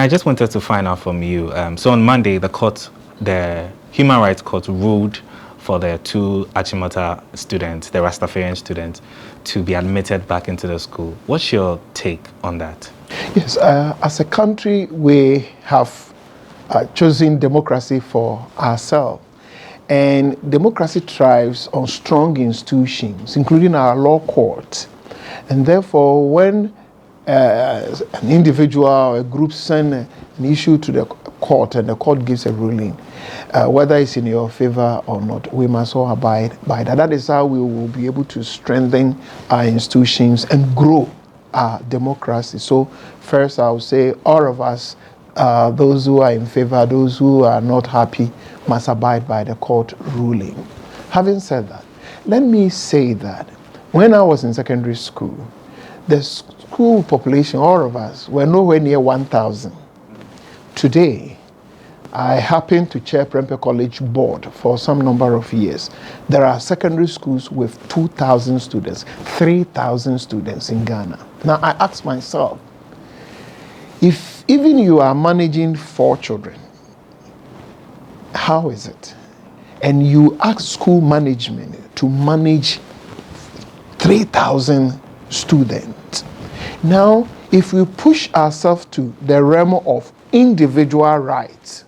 I just wanted to find out from you. So on Monday, the Human Rights Court ruled for the two Achimota students, the Rastafarian students, to be admitted back into the school. What's your take on that? Yes, as a country, we have chosen democracy for ourselves. And democracy thrives on strong institutions, including our law court. And therefore, when an individual or a group send an issue to the court and the court gives a ruling, whether it's in your favor or not, we must all abide by that. That is how we will be able to strengthen our institutions and grow our democracy. So first, I will say all of us, those who are in favor, those who are not happy, must abide by the court ruling. Having said that, let me say that when I was in secondary school, the school population, all of us, were nowhere near 1,000. Today, I happen to chair Prempeh College board for some number of years. There are secondary schools with 2,000 students, 3,000 students in Ghana. Now, I ask myself, if even you are managing 4 children, how is it? And you ask school management to manage 3,000 students. Now, if we push ourselves to the realm of individual rights,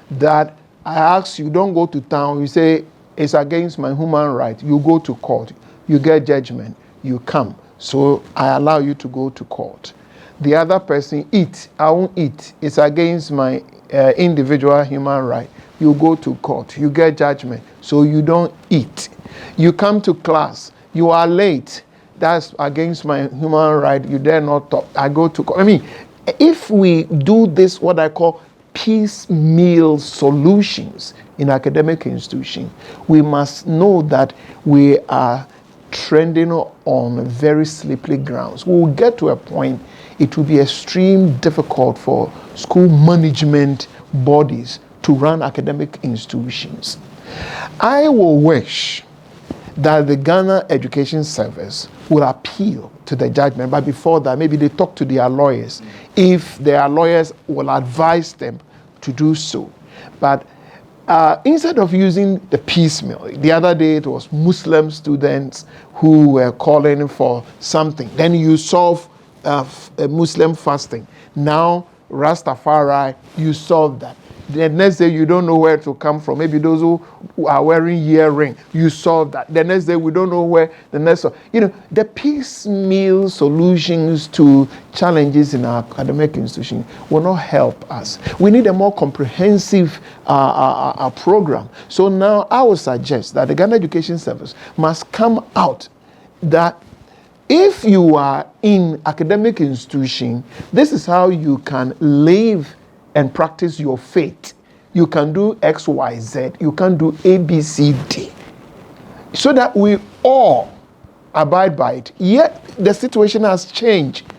that I ask you, don't go to town, you say, it's against my human right, you go to court, you get judgment, you come. So I allow you to go to court. The other person, eat, I won't eat, it's against my individual human right. You go to court, you get judgment, so you don't eat. You come to class, you are late, that's against my human right, you dare not talk, I go to court. I mean, if we do this, what I call piecemeal solutions in academic institutions, we must know that we are trending on very slippery grounds. We will get to a point, it will be extremely difficult for school management bodies to run academic institutions. I will wish that the Ghana Education Service will appeal to the judgment, but before that, maybe they talk to their lawyers, if their lawyers will advise them to do so. But instead of using the piecemeal, the other day it was Muslim students who were calling for something. Then you solve Muslim fasting. Now Rastafari, you solve that. The next day you don't know where to come from. Maybe those who are wearing earring, you solve that. The next day we don't know where the next one. You know, the piecemeal solutions to challenges in our academic institution will not help us. We need a more comprehensive program. So now I would suggest that the Ghana Education Service must come out that if you are in academic institution, this is how you can live and practice your faith. You can do X, Y, Z. You can do A, B, C, D. So that we all abide by it. Yet the situation has changed.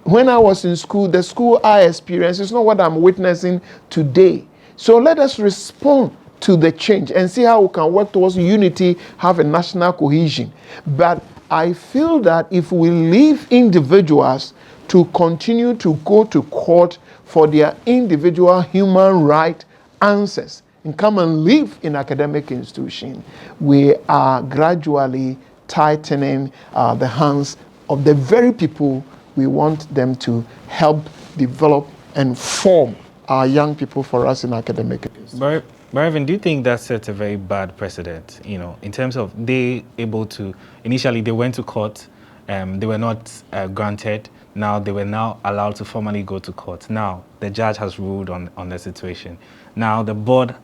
When I was in school, the school I experienced is not what I'm witnessing today. So let us respond to the change and see how we can work towards unity, have a national cohesion. But I feel that if we leave individuals to continue to go to court for their individual human right answers and come and live in academic institution, we are gradually tightening the hands of the very people we want them to help develop and form our young people for us in academic institutions. But Reverend, do you think that sets a very bad precedent, you know, in terms of initially they went to court, they were not granted. Now they were now allowed to formally go to court. Now the judge has ruled on the situation. Now the board,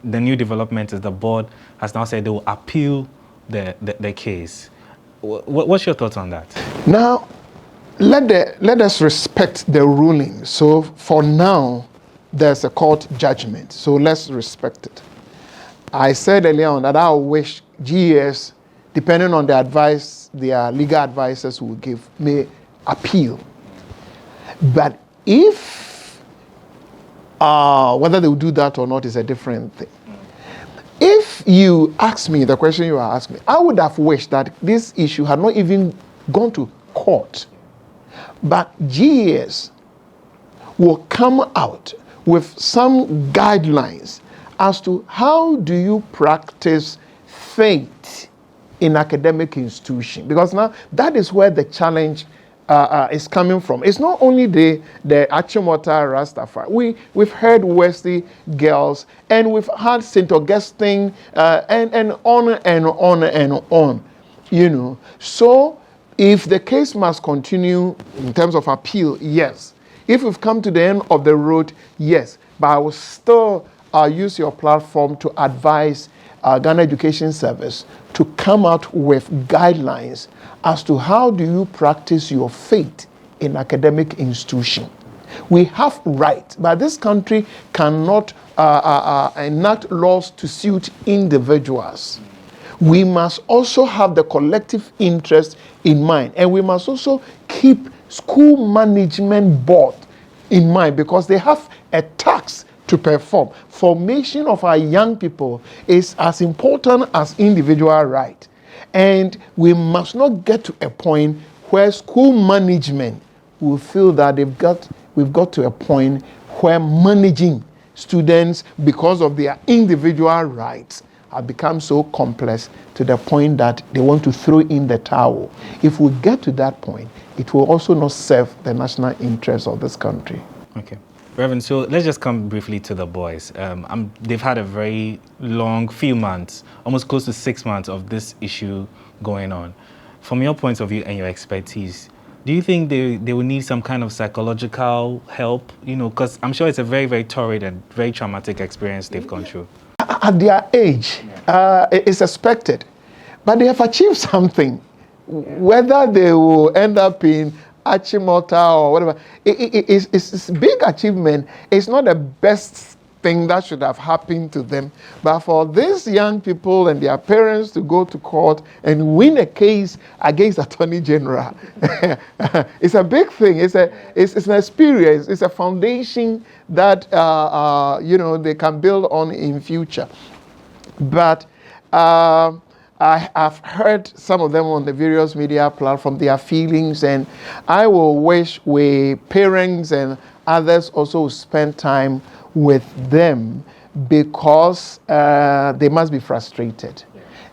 the new development is the board has now said they will appeal the case. What's your thoughts on that? Now, let us respect the ruling. So for now, there's a court judgment. So let's respect it. I said earlier on that I wish GES, depending on the advice their legal advisors will give, may appeal. But if whether they will do that or not is a different thing. If you ask me the question you are asking me, I would have wished that this issue had not even gone to court. But GES will come out with some guidelines as to how do you practice faith in academic institution, because now that is where the challenge is coming from. It's not only the Achimota Rastafari. We've heard Wesley girls, and we've had St. Augustine, and on and on and on. You know, so if the case must continue in terms of appeal, yes. If we've come to the end of the road, yes. But I will still use your platform to advise Ghana Education Service to come out with guidelines as to how do you practice your faith in academic institution. We have rights, but this country cannot enact laws to suit individuals. We must also have the collective interest in mind, and we must also keep school management board in mind, because they have a task to perform. Formation of our young people is as important as individual right, and we must not get to a point where school management will feel that we've got to a point where managing students because of their individual rights have become so complex to the point that they want to throw in the towel. If we get to that point, it will also not serve the national interest of this country. Okay. Reverend, so let's just come briefly to the boys. They've had a very long few months, almost close to 6 months of this issue going on. From your point of view and your expertise, do you think they will need some kind of psychological help? You know, because I'm sure it's a very, very torrid and very traumatic experience they've gone through. At their age, it's expected. But they have achieved something. Whether they will end up in Achimota or whatever, it's a big achievement. It's not the best thing that should have happened to them. But for these young people and their parents to go to court and win a case against the Attorney General, it's a big thing. It's an experience. It's a foundation that they can build on in future. But I've heard some of them on the various media platforms, their feelings, and I will wish parents and others also spend time with them, because they must be frustrated.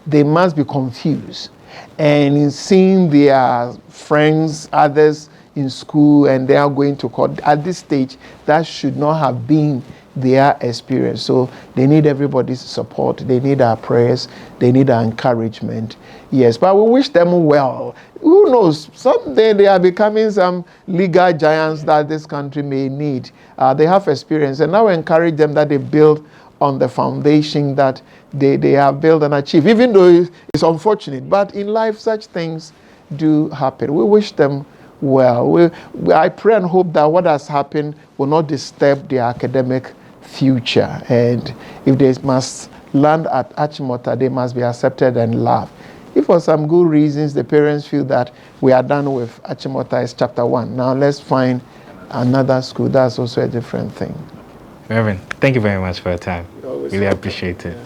They must be confused. And in seeing their friends, others in school, and they are going to court, at this stage, that should not have been their experience. So they need everybody's support. They need our prayers. They need our encouragement. Yes, but we wish them well. Who knows? Someday they are becoming some legal giants that this country may need. They have experience, and now encourage them that they build on the foundation that they have built and achieved, even though it's unfortunate. But in life, such things do happen. We wish them well. I pray and hope that what has happened will not disturb their academic future. And if they must land at Achimota, they must be accepted and loved. If for some good reasons the parents feel that we are done with Achimota as chapter 1, now let's find another school. That's also a different thing. Reverend, thank you very much for your time. Really appreciate it.